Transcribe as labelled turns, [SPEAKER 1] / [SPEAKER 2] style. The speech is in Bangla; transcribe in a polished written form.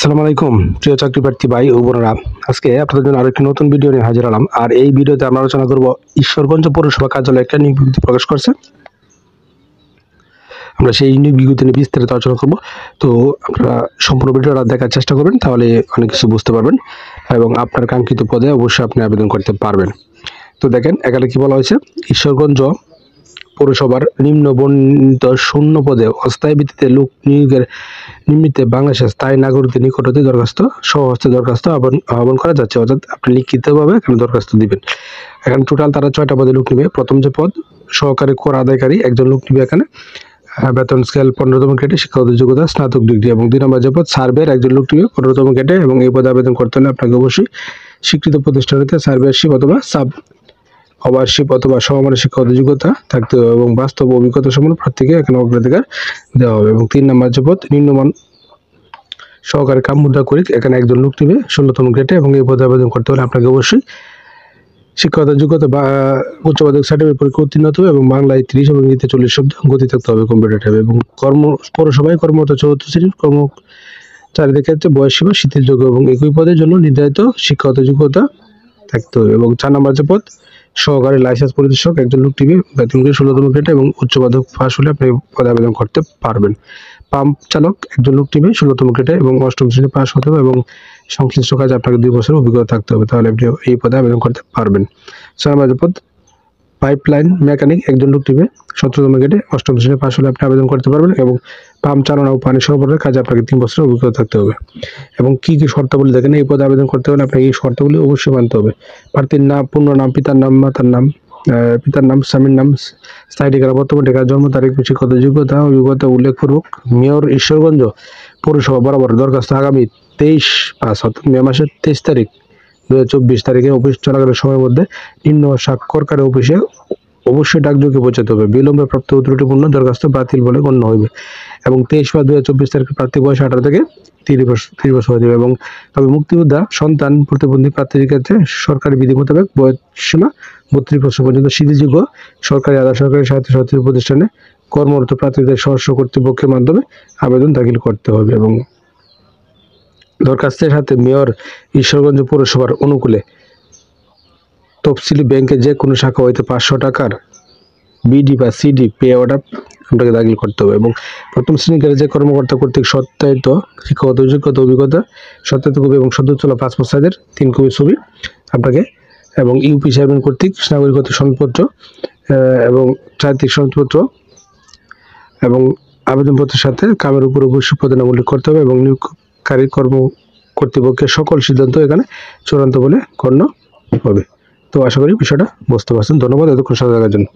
[SPEAKER 1] আসসালামু আলাইকুম প্রিয় চাকরি প্রার্থী ভাই ও বোনেরা, আজকে আপনাদের জন্য আরেকটি নতুন ভিডিও নিয়ে হাজির হলাম। আর এই ভিডিওতে আমরা আলোচনা করব ঈশ্বরগঞ্জ পৌরসভা কার্যালয়ে একটা নিয়োগ বিজ্ঞপ্তি প্রকাশ করছে। আমরা সেই নিয়োগ বিজ্ঞপ্তি নিয়ে বিস্তারিত আলোচনা করব। তো আপনারা সম্পূর্ণ ভিডিওটা দেখার চেষ্টা করবেন, তাহলে অনেক কিছু বুঝতে পারবেন এবং আপনার কাঙ্ক্ষিত পদে অবশ্যই আপনি আবেদন করতে পারবেন। তো দেখেন এখানে কি বলা হয়েছে, ঈশ্বরগঞ্জ পৌরসভার নিম্ন বর্ণিত শূন্য পদে অস্থায়ী ভিত্তিতে লোক নিয়োগের নিমিত্তে বাংলাদেশের স্থায়ী নাগরিকদের নিকট হতে দরখাস্ত স্বহস্তে দরখাস্ত আহ্বান করা যাচ্ছে। অর্থাৎ আপনি লিখিতভাবে এখানে দরখাস্ত দিবেন। এখানে টোটাল তারা 6টা পদে লোক নেবে। প্রথম যে পদ, সহকারী কর আদায়কারী একজন লোক নেবে এখানে। বেতন স্কেল 15তম গ্রেডে, শিক্ষাগত যোগ্যতা স্নাতক ডিগ্রি। এবং 2 নম্বর যে পদ, সার্ভের একজন লোক নেবে 15তম গ্রেডে। এবং এই পদে আবেদন করতে হলে আপনাকে অবশ্যই স্বীকৃত প্রতিষ্ঠান হতে সার্ভেয়ারশিপ অথবা সাব অভারশিপ অথবা সমমানের শিক্ষাগত যোগ্যতা থাকতে হবে এবং বাস্তব অভিজ্ঞতা সম্পন্ন প্রার্থীকে এখানে অগ্রাধিকার দেওয়া হবে। এবং 3 নম্বর যে পদ, নিম্নমান সহকারী কাম মুদ্রা করিক এখানে একজন লোক নেবে 16তম গ্রেডে। এবং এই পদে আবেদন করতে হলে আপনাকে অবশ্যই শিক্ষাগত যোগ্যতা বা উচ্চ মাধ্যমিক সার্টিফিকেট পরীক্ষা উত্তীর্ণ হতে হবে এবং বাংলায় 30 এবং ইংরেজিতে 40 শব্দ গতি থাকতে হবে কম্পিউটার ট্যাবে। এবং পৌরসভায় কর্মরত 74 শ্রেণীর কর্মচারীদের ক্ষেত্রে বয়সসীমা শিথিলযোগ্য এবং একই পদের জন্য নির্ধারিত শিক্ষাগত যোগ্যতা থাকতে হবে। এবং 4 নম্বর যে পদ, সহকারী লাইসেন্স পরিদর্শক একজন লোক টিভি বেতন 16তম গ্রেডে এবং উচ্চ মাধ্যমিক পাস হলে আপনি পদে আবেদন করতে পারবেন। পাম্প চালক একজন লোক টিভি 16তম গ্রেডে এবং 8ম শ্রেণী পাস হতে হবে এবং সংশ্লিষ্ট কাজে আপনাকে 2 বছরের অভিজ্ঞতা থাকতে হবে, তাহলে আপনি এই পদে আবেদন করতে পারবেন। 6 নম্বর যে পদ, পাইপলাইন মেকানিক একজন লোক টিভি 17তম গ্রেডে 8ম শ্রেণী পাস হলে আপনি আবেদন করতে পারবেন এবং পাম্প চালানো ও পানি সরবরাহের কাজে আপনাকে 3 বছরের অভিজ্ঞতা থাকতে হবে। এবং কি কি শর্তাবলী দেখেন, এই পদে আবেদন করতে হলে আপনাকে এই শর্তাবলী অবশ্যই মানতে হবে। প্রার্থীর নাম, পূর্ণ নাম, পিতার নাম, মাতার নাম, পিতার নাম, স্বামীর নাম, স্থায়ী ঠিকানা, বর্তমান ঠিকানা, জন্ম তারিখ, শিক্ষাগত যোগ্যতা অভিজ্ঞতা উল্লেখপূর্বক মেয়র ঈশ্বরগঞ্জ পৌরসভা বরাবর দরখাস্ত আগামী 23/5 অর্থাৎ মে মাসের 23 তারিখ 2024 তারিখে অফিস চলাকালীন সময়ের মধ্যে নিম্ন স্বাক্ষরকারী অফিসে অবশ্যই ডাকযোগে পৌঁছাতে হবে। বিলম্বে প্রাপ্ত ত্রুটিপূর্ণ দরখাস্ত বাতিল বলে গণ্য হবে। এবং 23/5/2024 তারিখে প্রার্থী বয়স 18 থেকে 30 বছর হয়ে যাবে। এবং তবে মুক্তিযোদ্ধা সন্তান প্রতিবন্ধী প্রার্থীর ক্ষেত্রে সরকারি বিধি মোতাবেক বয়সসীমা 32 বছর পর্যন্ত শিথিলযোগ্য। সরকারি আধা সরকারি স্বায়ত্তশাসিত প্রতিষ্ঠানে কর্মরত প্রার্থীদের স্ব কর্তৃপক্ষের মাধ্যমে আবেদন দাখিল করতে হবে। এবং দরখাস্তের সাথে মেয়র ঈশ্বরগঞ্জ পৌরসভার অনুকূলে তফসিলি ব্যাংকের যে কোনো শাখা হইতে 500 টাকার বিডি বা সিডি পে অর্ডার আপনাকে দাখিল করতে হবে। এবং প্রথম শ্রেণীর যে কর্মকর্তা কর্তৃক সত্যায়িত শিক্ষাগত যোগ্যতা অভিজ্ঞতা সত্যায়িত কপি এবং সদ্য তোলা পাসপোর্ট সাইজের 3 কপি ছবি আপনাকে, এবং ইউপি চেয়ারম্যান কর্তৃক নাগরিকত্ব সনদপত্র এবং চারিত্রিক সনদপত্র এবং আবেদনপত্রের সাথে কামের উপর অবশ্যই পদের উল্লেখ করতে হবে। এবং নিয়োগকারী কর্তৃপক্ষের সকল সিদ্ধান্ত এখানে চূড়ান্ত বলে গণ্য হবে। তো আশা করি বিষয়টা বুঝতে পারছেন। ধন্যবাদ এতক্ষণ সাথে থাকার জন্য।